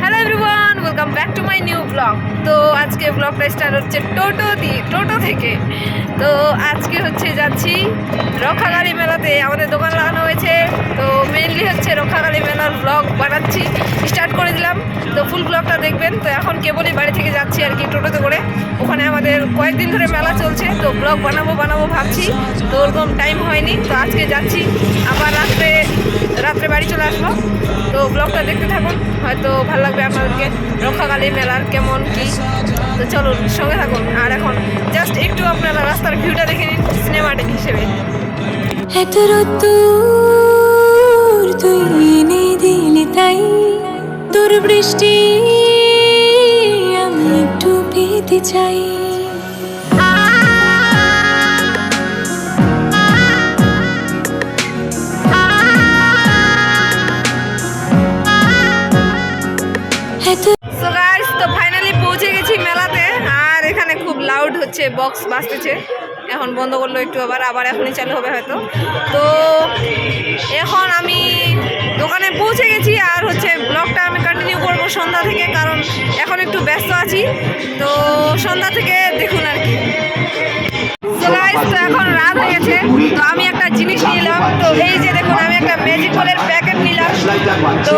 Hello everyone, welcome back to my new blog. তো আজকে ব্লগটা স্টার্ট হচ্ছে টোটো থেকে। তো আজকে হচ্ছে যাচ্ছি রক্ষাকালী মেলাতে। আমাদের দোকান লাগানো হয়েছে, তো মেনলি হচ্ছে রক্ষাকালী মেলার ব্লগ বানাচ্ছি, স্টার্ট করে দিলাম। তো ফুল ব্লগটা দেখবেন। তো এখন কেবলই বাড়ি থেকে যাচ্ছি আর কি টোটোতে করে। ওখানে আমাদের কয়েকদিন ধরে মেলা চলছে, তো ব্লগ বানাবো ভাবছি, তো ওরকম টাইম হয়নি। তো আজকে যাচ্ছি, আবার রাত্রে বাড়ি চলে আসবো। তো ব্লগটা দেখতে থাকুন, হয়তো ভালো লাগবে আপনাদেরকে রক্ষাকালী মেলার কেমন কি। তো চলুন, সঙ্গে থাকুন। আর এখন জাস্ট একটু আপনারা রাস্তার ভিউটা দেখে নিন সিনেমাটিক হিসেবে। তুই এনে দিলি তাই তোর বৃষ্টি আমি একটু পেতে চাই। সো গাইস, তো ফাইনালি পৌঁছে গেছি মেলাতে। আর এখানে খুব লাউড হচ্ছে, বক্স বাজতেছে। এখন বন্ধ করলো একটু, আবার এখনই চালু হবে হয়তো। তো এখন আমি দোকানে পৌঁছে গেছি, আর হচ্ছে ব্লগটা আমি কন্টিনিউ করব সন্ধ্যা থেকে, কারণ এখন একটু ব্যস্ত আছি। তো সন্ধ্যা থেকে দেখুন আর কি। তো গাইস, তো এখন রাত হয়ে গেছে। তো আমি একটা জিনিস নিলাম। তো এই যে দেখুন, আমি একটা ম্যাজিক বলের প্যাকেট নিলাম। তো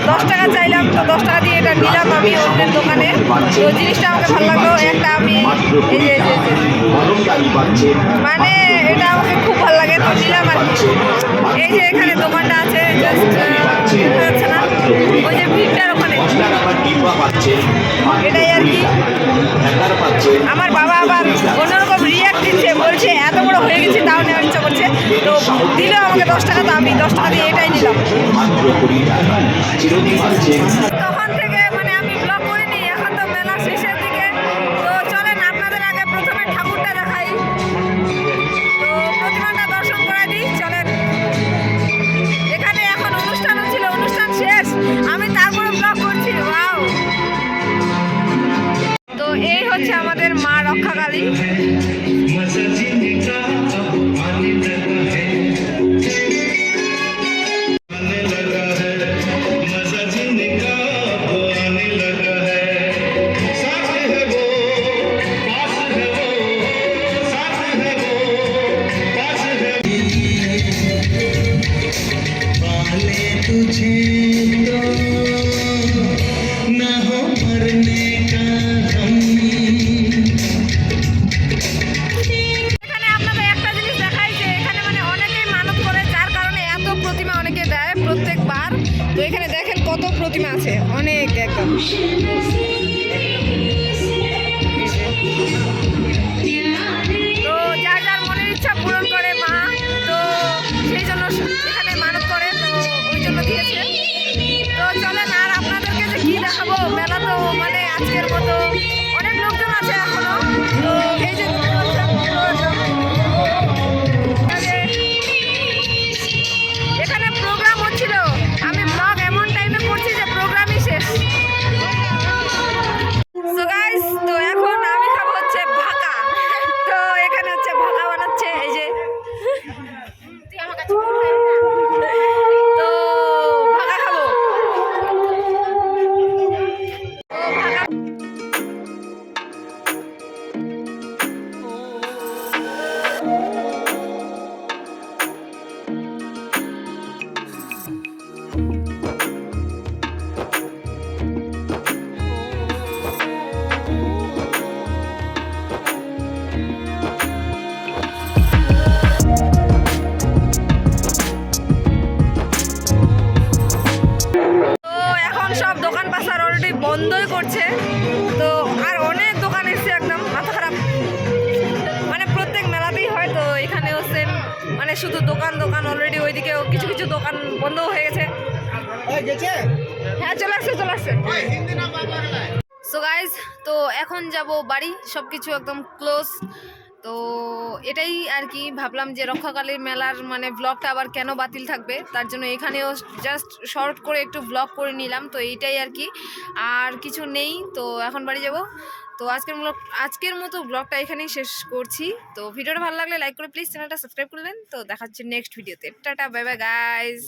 10 টাকা চাইলাম, তো 10 টাকা দিয়ে এটা নিলাম আমি অন্যের দোকানে। তো জিনিসটা আমাকে ভালো লাগলো। একটা আমি এই যে মানে এটা আমাকে খুব ভালো লাগে, তো নিলাম আর কি। এই যে এখানে দোকানটা আছে, জাস্ট দেখা যাচ্ছে না, ওই যে ভিড়টার ওখানে, এটাই আর কি। আমার বাবা আবার অন্যরকম রিয়াক্ট দিচ্ছে, বলছে এত বড় হয়ে গেছে তাও নেওয়ার ইচ্ছা করছে। তো দিল আমাকে 10 টাকা, তো আমি 10 টাকা দিয়ে এটাই নিলাম। তখন থেকে মানে আমি ব্লগ করিনি, এখন তো মেলা শেষের দিকে। তো চলেন আপনাদের আগে প্রথমে ঠাকুরটা দেখাই। তো প্রতিমাটা দর্শন করাই দিই, চলেন। এখানে এখন অনুষ্ঠান হচ্ছিল, অনুষ্ঠান শেষ, আমি তারপরে ব্লগ করছি। ওয়াও! তো এই হচ্ছে আমাদের মা রক্ষাকালী। প্রত্যেকবার তো এখানে দেখেন কত প্রতিমা আছে, অনেক একদম। তো যার যার মনের ইচ্ছা পূরণ করে মা, তো সেই জন্য এখানে মানত করে, তো ওই জন্য দিয়েছে। তো চলেন, আর আপনাদেরকে যে কি দেখাবো, মেলা তো মানে আজকের মতো অনেক লোকজন আছে এখনো। তো এই যে এখানে প্রোগ্রাম হচ্ছিল, আমি ব্লগ এমন টাইমে করছি যে প্রোগ্রামই শেষ। সো গাইস, তো এখন আমি খাবো হচ্ছে ভাকা। তো এখানে হচ্ছে ভাকা বানাচ্ছে, এই যে। তো ভাকা খাবো। সব দোকান পাশার অলরেডি বন্ধই করছে। তো আর অনেক দোকান এসছে, একদম মাথা খারাপ। মানে প্রত্যেক মেলাতেই হয়, তো এখানেও সেম, মানে শুধু দোকান অলরেডি। ওইদিকেও কিছু কিছু দোকান বন্ধও হয়ে গেছে। হ্যাঁ, চলে আসছে। সো গাইজ, তো এখন যাব বাড়ি, সব কিছু একদম ক্লোজ। তো এটাই আর কি, ভাবলাম যে রক্ষাকালীর মেলার মানে ব্লগটা আবার কেন বাতিল থাকবে, তার জন্য এখানেও জাস্ট শর্ট করে একটু ব্লগ করে নিলাম। তো এইটাই আর কি, আর কিছু নেই। তো এখন বাড়ি যাব। তো আজকের মতো ব্লগটা এখানেই শেষ করছি। তো ভিডিওটা ভালো লাগলে লাইক করে প্লিজ চ্যানেলটা সাবস্ক্রাইব করবেন। তো দেখা হচ্ছে নেক্সট ভিডিওতে। Tata, bye bye guys.